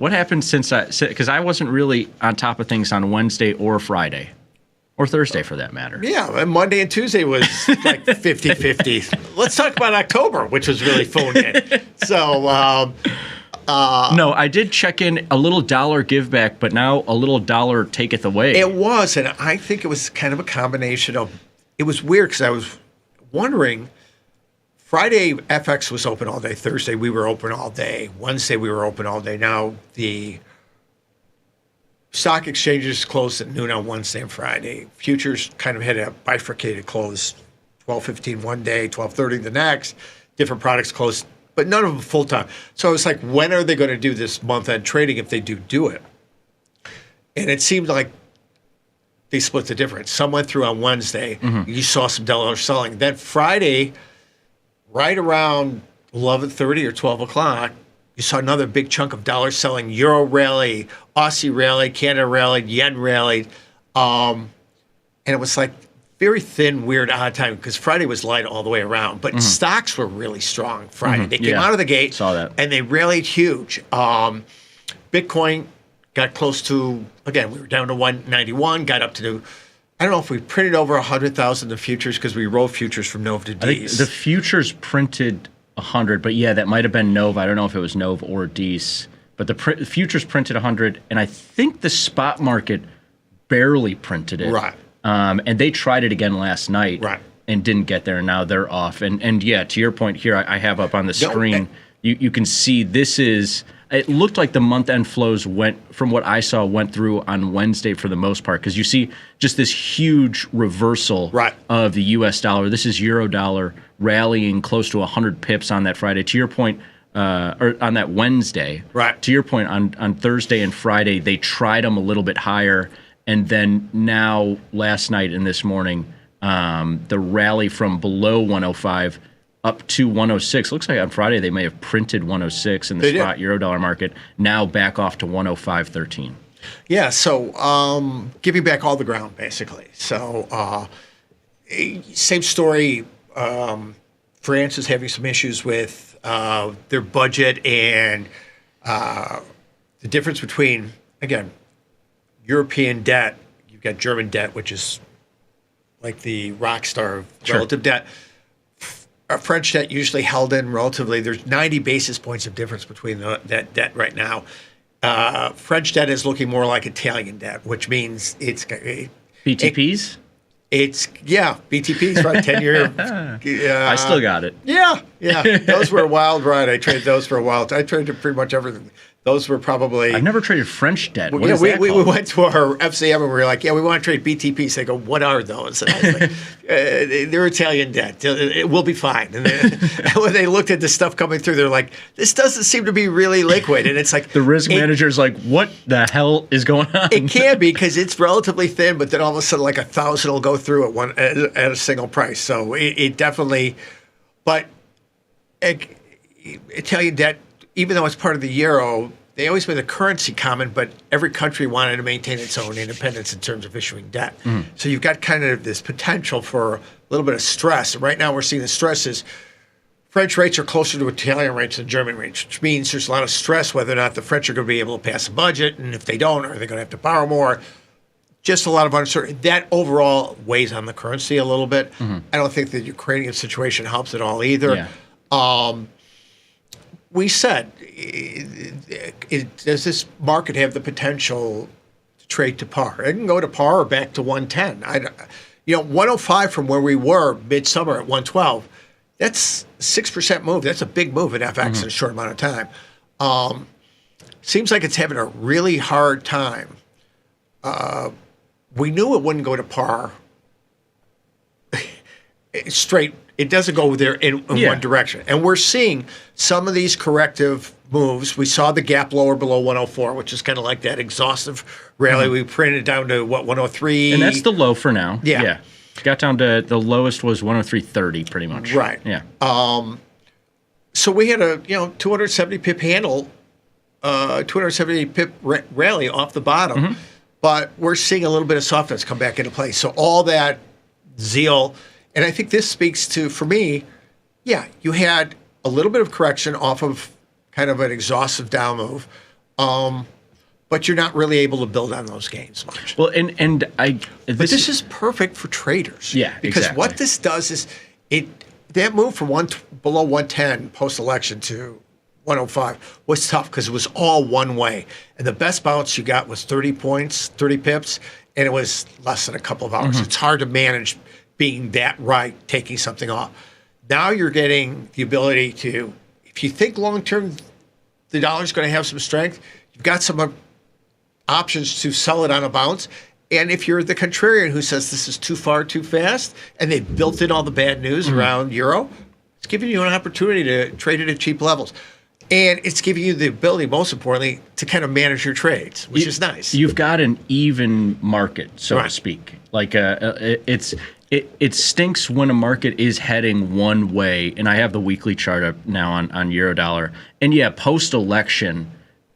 What happened because I wasn't really on top of things on Wednesday or Friday. Or Thursday, for that matter. Yeah, and Monday and Tuesday was like 50-50. Let's talk about October, which was really phoned in. So, no, I did check in a little dollar give back, but now a little dollar taketh away. It was, and I think it was kind of a combination of, it was weird because I was wondering, Friday FX was open all day. Thursday we were open all day. Wednesday we were open all day. Now the stock exchanges closed at noon on Wednesday and Friday. Futures kind of had a bifurcated close, 12:15 one day, 12:30 the next. Different products closed, but none of them full time. So I was like, when are they going to do this month-end trading if they do it? And it seemed like they split the difference. Some went through on Wednesday. Mm-hmm. You saw some dollars selling. Then Friday, right around 11:30 or 12 o'clock, you saw another big chunk of dollars selling. Euro rally, Aussie rally, Canada rallied, yen rallied. And it was like very thin, weird, odd time because Friday was light all the way around. But stocks were really strong Friday. They came out of the gate. Saw that. And they rallied huge. Bitcoin got close to, again, we were down to 191, got up to, I don't know if we printed over 100,000 in futures because we rolled futures from Nova to D's. I think the futures printed 100, but yeah, that might have been Nova. I don't know if it was Nova or D's, but the futures printed 100, and I think the spot market barely printed it. Right. And they tried it again last night. Right. And didn't get there, and now they're off. And yeah, to your point here, I have up on the screen, you can see this is, it looked like the month-end flows went, from what I saw, went through on Wednesday for the most part, because you see just this huge reversal of the U.S. dollar. This is euro dollar rallying close to 100 pips on that Friday. To your point, or on that Wednesday. Right. To your point, on Thursday and Friday, they tried them a little bit higher, and then now, last night and this morning, the rally from below 105 up to 106. Looks like on Friday they may have printed 106 in the spot euro-dollar market. Now back off to 105.13. Yeah, so giving back all the ground, basically. So same story. France is having some issues with their budget and the difference between, again, European debt. You've got German debt, which is like the rock star of relative debt. French debt usually held in relatively. There's 90 basis points of difference between that debt right now. French debt is looking more like Italian debt, which means it's BTPs. It's BTPs, right? 10-year. I still got it. Yeah. Those were a wild ride. I traded those for a while. I traded pretty much everything. Those were probably. I've never traded French debt. What is that we went to our FCM and we were like, we want to trade BTPs. They go, what are those? And I was like, they're Italian debt. It will be fine. And when they looked at the stuff coming through, they're like, this doesn't seem to be really liquid. And it's like the risk manager's like, what the hell is going on? It can be because it's relatively thin, but then all of a sudden, like 1,000 will go through at a single price. So it definitely, but Italian debt, even though it's part of the euro, they always made the currency common, but every country wanted to maintain its own independence in terms of issuing debt. So you've got kind of this potential for a little bit of stress. Right now we're seeing the stress is French rates are closer to Italian rates than German rates, which means there's a lot of stress whether or not the French are going to be able to pass a budget, and if they don't, are they going to have to borrow more? Just a lot of uncertainty. That overall weighs on the currency a little bit. I don't think the Ukrainian situation helps at all either. We said, does this market have the potential to trade to par? It can go to par or back to 110. 105 from where we were midsummer at 112, that's a 6% move. That's a big move at FX in a short amount of time. Seems like it's having a really hard time. We knew it wouldn't go to par straight. It doesn't go there in one direction. And we're seeing some of these corrective moves. We saw the gap lower below 104, which is kind of like that exhaustive rally. We printed down to, 103? And that's the low for now. Yeah. Got down to, the lowest was 103.30 pretty much. Right. Yeah. So we had a 270 pip handle, 270 pip rally off the bottom. But we're seeing a little bit of softness come back into play. So all that zeal. And I think this speaks to, for me, you had a little bit of correction off of kind of an exhaustive down move. but you're not really able to build on those gains much. Well, and But this is perfect for traders. Yeah, because exactly. what this does is that move from below 110 post-election to 105 was tough because it was all one way. And the best bounce you got was 30 points, 30 pips, and it was less than a couple of hours. It's hard to manage being that right, taking something off. Now you're getting the ability to, if you think long-term the dollar's going to have some strength, you've got some options to sell it on a bounce. And if you're the contrarian who says this is too far, too fast, and they've built in all the bad news around euro, it's giving you an opportunity to trade it at cheap levels. And it's giving you the ability, most importantly, to kind of manage your trades, which is nice. You've got an even market, so to Right. speak. Like it stinks when a market is heading one way. And I have the weekly chart up now on Eurodollar. And yeah, post-election,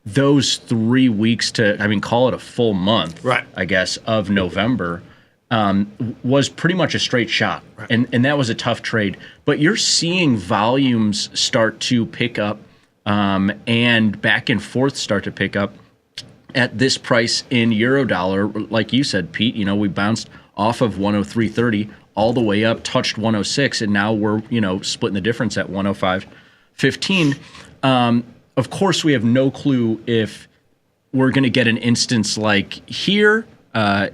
those 3 weeks to, I mean, call it a full month, Right. I guess, of November was pretty much a straight shot. Right. And that was a tough trade. But you're seeing volumes start to pick up and back and forth start to pick up at this price in Eurodollar. Like you said, Pete, you know, we bounced off of 103.30 all the way up, touched 106, and now we're, you know, splitting the difference at 105.15. Of course, we have no clue if we're going to get an instance like here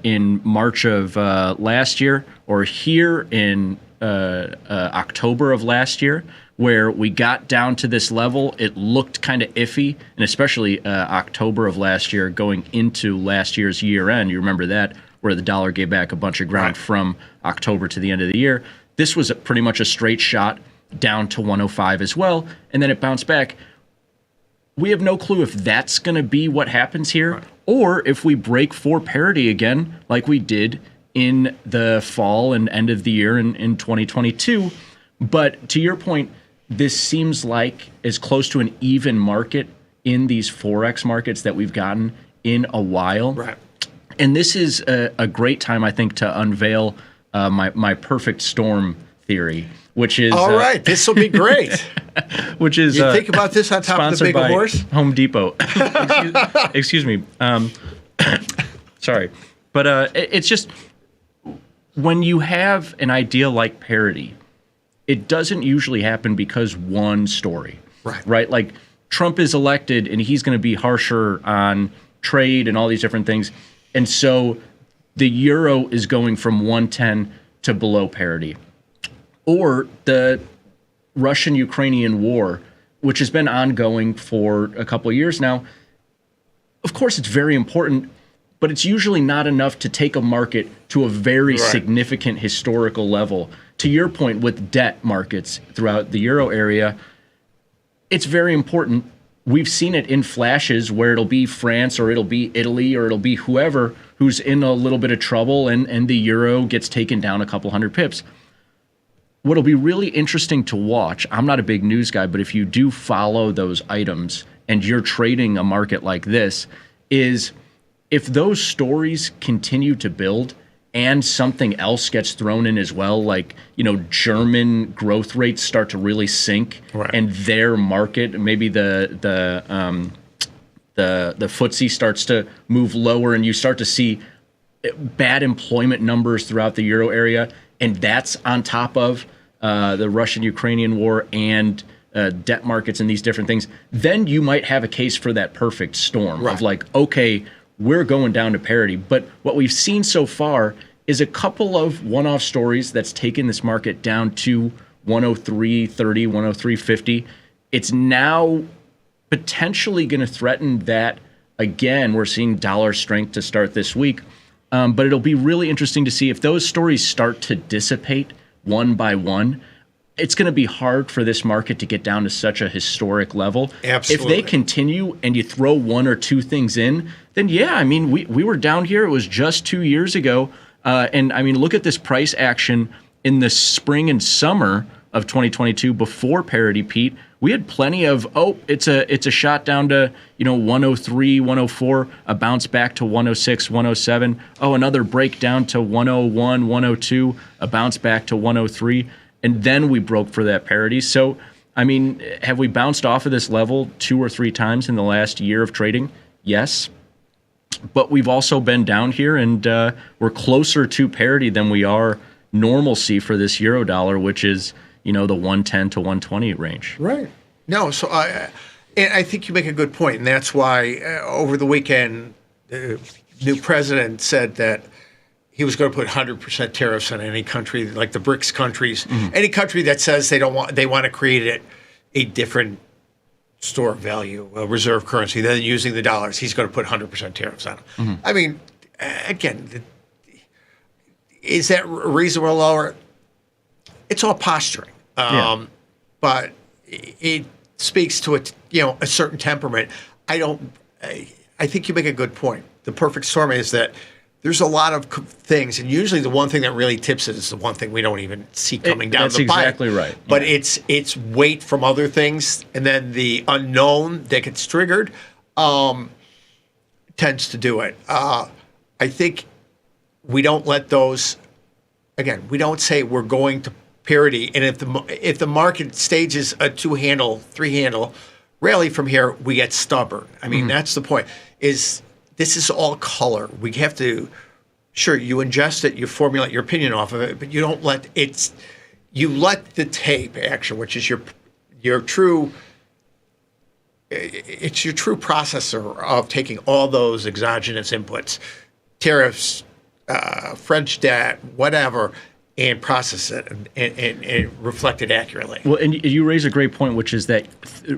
in March of last year or here in October of last year, where we got down to this level. It looked kind of iffy, and especially October of last year going into last year's year end. You remember that, where the dollar gave back a bunch of ground from October to the end of the year. This was pretty much a straight shot down to 105 as well, and then it bounced back. We have no clue if that's going to be what happens here, or if we break for parity again, like we did in the fall and end of the year in 2022. But to your point, this seems like as close to an even market in these forex markets that we've gotten in a while. Right. And this is a great time, I think, to unveil my perfect storm theory, which is All right, this will be great. which is You think about this on top of the sponsored big by horse? Home Depot. Excuse me. Sorry, but it's just when you have an idea like parity, it doesn't usually happen because one story, right? Like Trump is elected and he's going to be harsher on trade and all these different things, and so the euro is going from 110 to below parity, or the Russian-Ukrainian war, which has been ongoing for a couple of years now. Of course, it's very important, but it's usually not enough to take a market to a very significant historical level. To your point with debt markets throughout the euro area, it's very important. We've seen it in flashes where it'll be France or it'll be Italy or it'll be whoever who's in a little bit of trouble and the euro gets taken down a couple hundred pips. What'll be really interesting to watch, I'm not a big news guy, but if you do follow those items and you're trading a market like this, is if those stories continue to build and something else gets thrown in as well, like, you know, German growth rates start to really sink and their market, maybe the FTSE starts to move lower and you start to see bad employment numbers throughout the euro area, and that's on top of the Russian-Ukrainian war and debt markets and these different things, then you might have a case for that perfect storm of like, okay, we're going down to parity. But what we've seen so far is a couple of one-off stories that's taken this market down to 103.30, 103.50. It's now potentially going to threaten that again. We're seeing dollar strength to start this week. But it'll be really interesting to see if those stories start to dissipate one by one. It's going to be hard for this market to get down to such a historic level. Absolutely. If they continue and you throw one or two things in, then yeah, I mean, we were down here. It was just 2 years ago. And I mean, look at this price action in the spring and summer of 2022 before parity, Pete. We had plenty of, it's a shot down to, 103, 104, a bounce back to 106, 107. Another break down to 101, 102, a bounce back to 103. And then we broke for that parity. So I mean, have we bounced off of this level 2 or 3 times in the last year of trading? Yes. But we've also been down here, and we're closer to parity than we are normalcy for this euro dollar, which is, the 110 to 120 range. Right. No, so I think you make a good point, and that's why over the weekend, the new president said that he was going to put 100% tariffs on any country, like the BRICS countries, any country that says they want to create a different store of value, a reserve currency, than using the dollars. He's going to put 100% tariffs on them. I mean, again, is that reasonable or lower? It's all posturing, but it speaks to a certain temperament. I think you make a good point. The perfect storm is that there's a lot of things, and usually the one thing that really tips it is the one thing we don't even see coming down the pipe. That's exactly right. But it's weight from other things, and then the unknown that gets triggered tends to do it. I think we don't let those. Again, we don't say we're going to parity, and if the market stages a 2-handle, 3-handle rally from here, we get stubborn. I mean, that's the point. This is all color. We have to, sure, you ingest it, you formulate your opinion off of it, but you don't let you let the tape action, which is your true, it's your true processor of taking all those exogenous inputs, tariffs, French debt, whatever, and process it and reflect it accurately. Well, and you raise a great point, which is that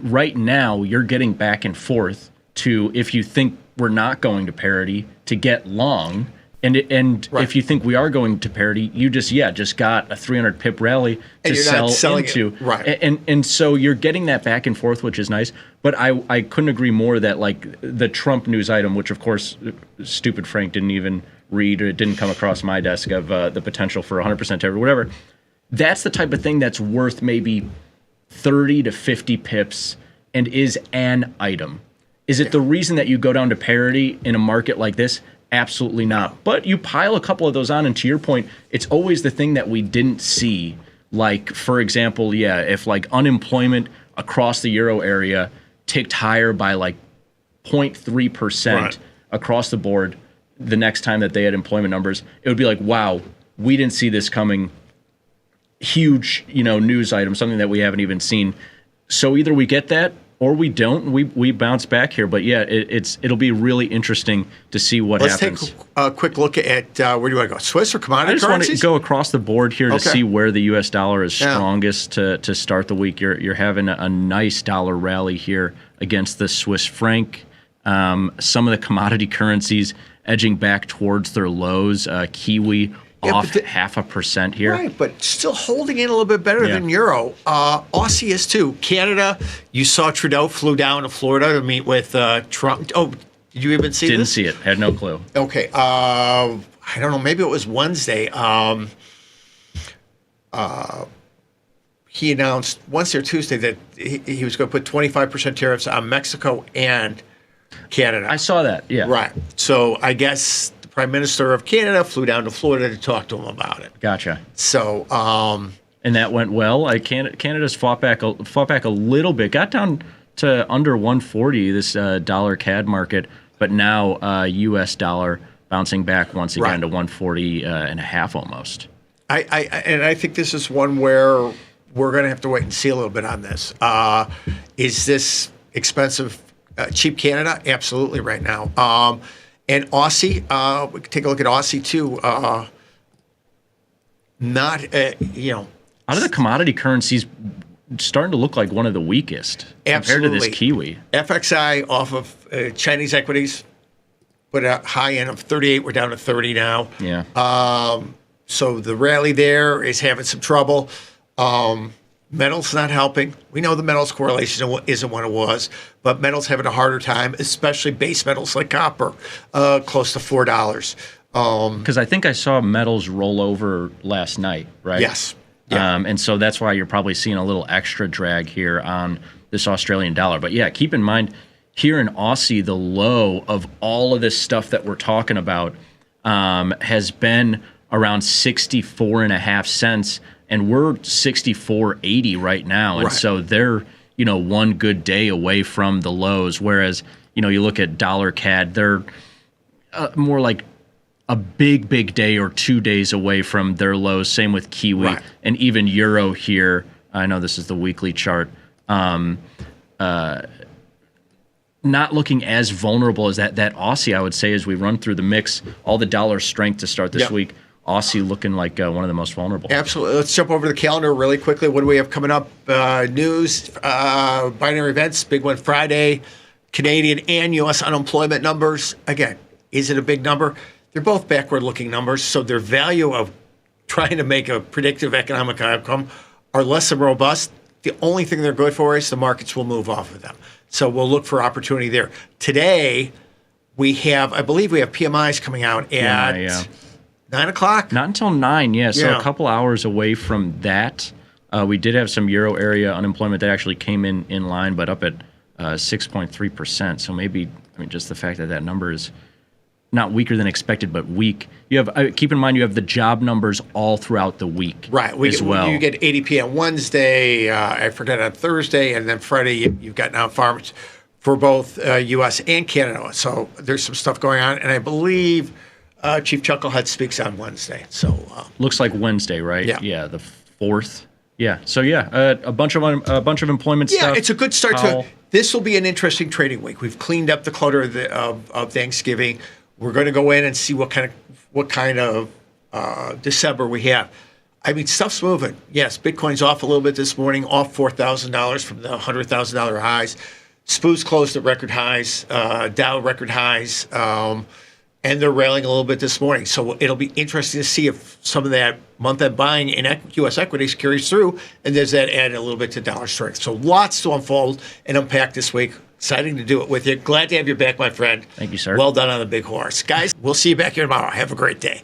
right now you're getting back and forth to, if you think we're not going to parity, to get long, and right. If you think we are going to parity, you just got a 300 pip rally to sell into, right? And so you're getting that back and forth, which is nice. But I couldn't agree more that, like, the Trump news item, which of course stupid Frank didn't even read, or it didn't come across my desk, of the potential for 100% tariff or whatever. That's the type of thing that's worth maybe 30 to 50 pips and is an item. Is it the reason that you go down to parity in a market like this? Absolutely not. But you pile a couple of those on, and to your point, it's always the thing that we didn't see. Like, for example, if like unemployment across the euro area ticked higher by like 0.3% across the board the next time that they had employment numbers, it would be like, wow, we didn't see this coming. Huge, news item, something that we haven't even seen. So either we get that or we don't. We bounce back here, but it'll be really interesting to see what happens. Let's take a quick look at where do you want to go? Swiss or commodity currencies? I just want to go across the board here to see where the U.S. dollar is strongest to start the week. You're having a nice dollar rally here against the Swiss franc. Some of the commodity currencies edging back towards their lows. Kiwi off 0.5% here. Right, but still holding in a little bit better than euro. Aussie is too. Canada, you saw Trudeau flew down to Florida to meet with Trump. Oh, did you even see this? Didn't see it. Had no clue. Okay. I don't know. Maybe it was Wednesday. He announced Wednesday or Tuesday that he was going to put 25% tariffs on Mexico and Canada. I saw that, yeah. Right. So I guess the Prime Minister of Canada flew down to Florida to talk to him about it. Gotcha. So, and that went well. Canada's fought back a little bit, got down to under 140, this dollar CAD market, but now U.S. dollar bouncing back once again to 140 and a half almost. I think this is one where we're going to have to wait and see a little bit on this. Is this expensive? Cheap Canada, absolutely right now. And Aussie, we can take a look at Aussie too. Out of the commodity currencies, starting to look like one of the weakest compared to this Kiwi. FXI off of Chinese equities, put a high end of 38. We're down to 30 now. Yeah. So the rally there is having some trouble. Metals not helping. We know the metals correlation isn't what it was, but metals having a harder time, especially base metals like copper, close to $4. Because I think I saw metals roll over last night, right? Yes. Yeah. And so that's why you're probably seeing a little extra drag here on this Australian dollar. But yeah, keep in mind, here in Aussie, the low of all of this stuff that we're talking about has been around 64.5 cents. and we're 64.80 right now, and Right. so they're one good day away from the lows. Whereas you look at dollar CAD, they're more like a big day or 2 days away from their lows. Same with Kiwi Right. and even Euro here. I know this is the weekly chart. Not looking as vulnerable as that Aussie, I would say, as we run through the mix. All the dollar strength to start this week. Aussie looking like one of the most vulnerable. Absolutely. Let's jump over the calendar really quickly. What do we have coming up? News, binary events, big one Friday, Canadian and U.S. unemployment numbers. Again, is it a big number? They're both backward-looking numbers, so their value of trying to make a predictive economic outcome are less than robust. The only thing they're good for is the markets will move off of them. So we'll look for opportunity there. Today, I believe we have PMIs coming out at 9 o'clock? Not until 9, yeah. So a couple hours away from that. We did have some Euro area unemployment that actually came in line, but up at 6.3%. So maybe, just the fact that number is not weaker than expected, but weak. You have keep in mind you have the job numbers all throughout the week, right? You get ADP on Wednesday. I forget on Thursday, and then Friday you've got non-farmers for both U.S. and Canada. So there's some stuff going on, and I believe Chief Chucklehead speaks on Wednesday. So looks like Wednesday, right? Yeah, the 4th. Yeah. So a bunch of employment stuff. Yeah, it's a good start to. This will be an interesting trading week. We've cleaned up the clutter of Thanksgiving. We're going to go in and see what kind of December we have. Stuff's moving. Yes, Bitcoin's off a little bit this morning, off $4,000 from the $100,000 highs. SPOO's closed at record highs, Dow record highs, and they're railing a little bit this morning. So it'll be interesting to see if some of that month-end buying in U.S. equities carries through, and does that add a little bit to dollar strength. So lots to unfold and unpack this week. Exciting to do it with you. Glad to have you back, my friend. Thank you, sir. Well done on the big horse. Guys, we'll see you back here tomorrow. Have a great day.